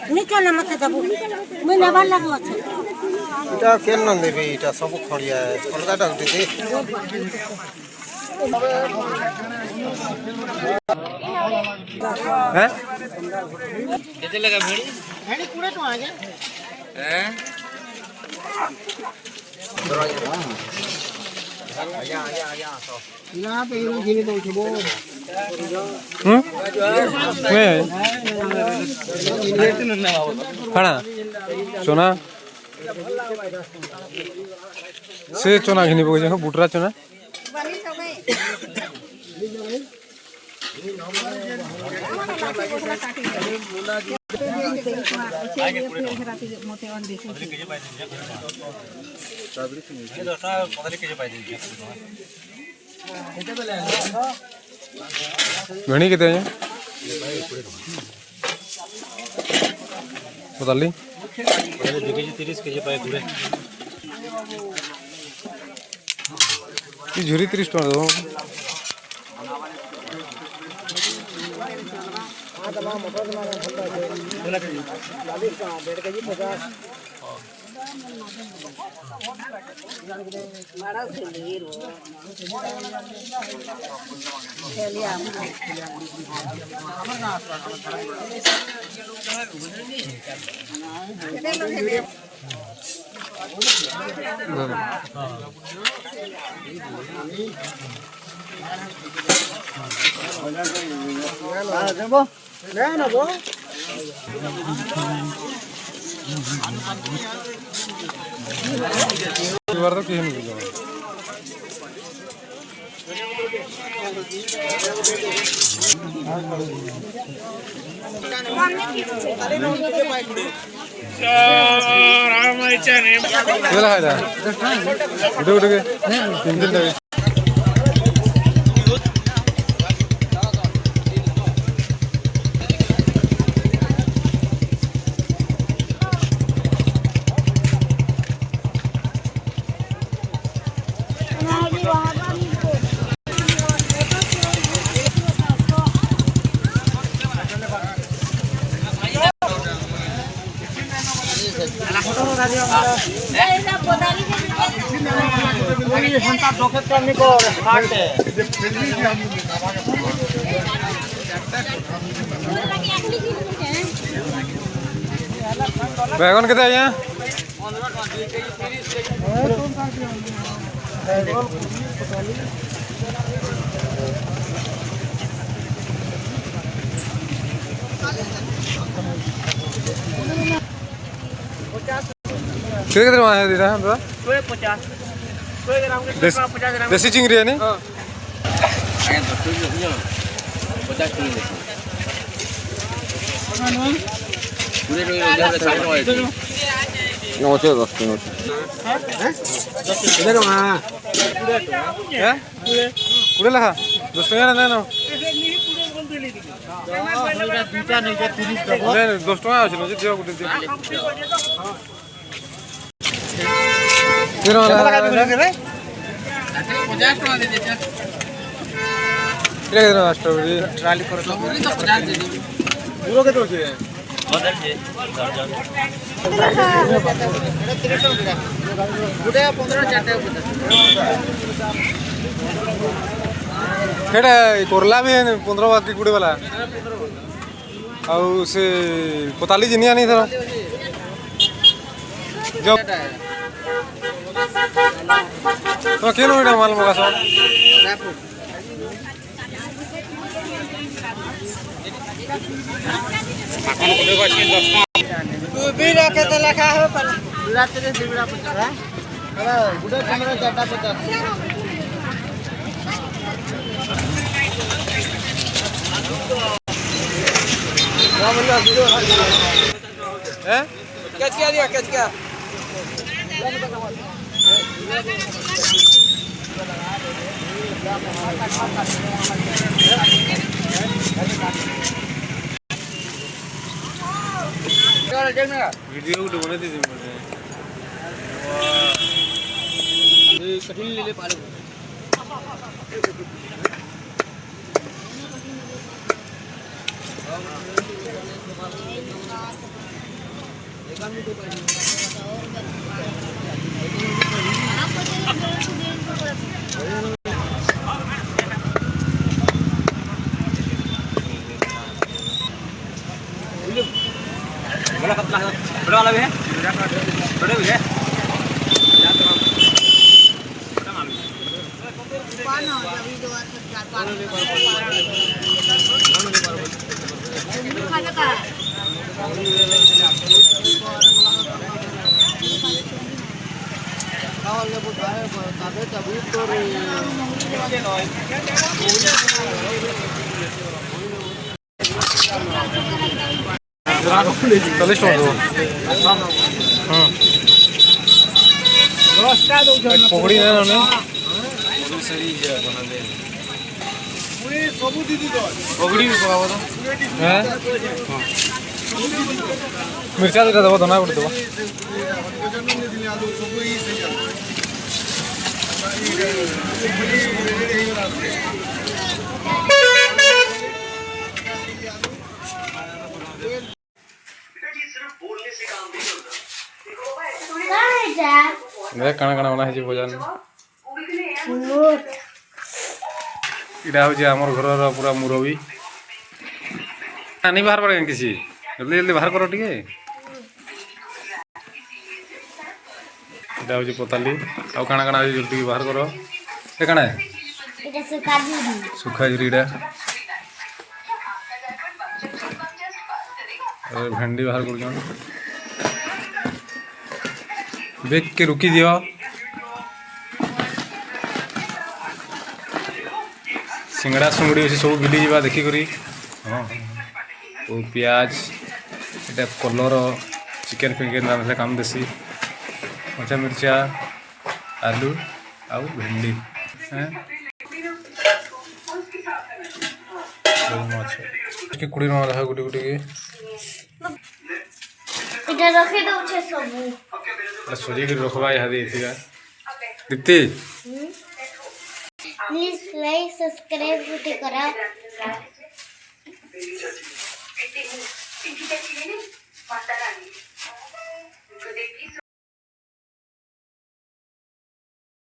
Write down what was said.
निकल ना मत जाबू मैं नबार लागो अच्छा इटा केन न देबे इटा सब खड़िया अलगा डाक दे हैं केते लगा भेड़ी भेड़ी 20 टका आगे हैं आया तो यहाँ पे हीरो गिनी दो छबो खाना चोना से चोना घिनी पके बुटरा चोना भेड़ी कितने हैं बता ली 30 केजी पाए पूरे झुरी 30 टका दो बार तो कहीं नहीं जाओ चला है उठे उठ के 3 दिन लगे बैगन कितने आए हैं कितने माह है दीदा हम 50 ग्राम के 50 ग्राम देसी चिंगरी है नहीं 50 किलो पूरे रोज 910 इधर वहां हैं पूरे लगा 10 टका ना ना दुटा नहीं के 30 दबो नहीं 10 टका আছে যে দিও গুটে দিও কিরো লাগা রে 50 टका दे देते कितने देना स्ट्रॉबेरी ट्राली करो तो 50 दे दे पूरा के तो है बदल जे दर्जन गुडे 15 चाटे केड़ा कोरला भी 15 बाकी गुडे वाला आउ से पताली जिनिया नहीं था जो तो केनो एटा माल मगास तू भी रखे तो लखा है पर रात के दिबड़ा 50 है गुडे 15 चाटा 50 हैं कैच किया दिया कैच किया वीडियो को बना दीजिए मुझे कठिन ले ले पालो बड़ा वाला भी है, बड़े भी है। चलिए पकड़ी ना पकड़ी भी पकाब तो मिर्चा दुटा देव धना गुटे देव देख काना काना बना है भोजन इटा हूँ आमर घर पूरा मुरबी नहीं बाहर पड़े किसी जल्दी जल्दी बाहर करो टे इटा हूँ पताली आउ काना काना जल्दी बाहर करो ये काना सुखा जुरीटा भेंडी बाहर कर देख के रुकी दियो सिंगड़ा सुंगड़ी अच्छे सब गिली जा देखिक हाँ ओ प्याज इटा कलर चिकेन फिकेन रांधले काम देसी कच्चा मिर्चा आलू आउ भेंडी कुड़ी रहा गुटी गुटी इधर रखे दो छे सब सोजी कर रखवा यहाँ दीप्ति प्लीज लाइक सब्सक्राइब करा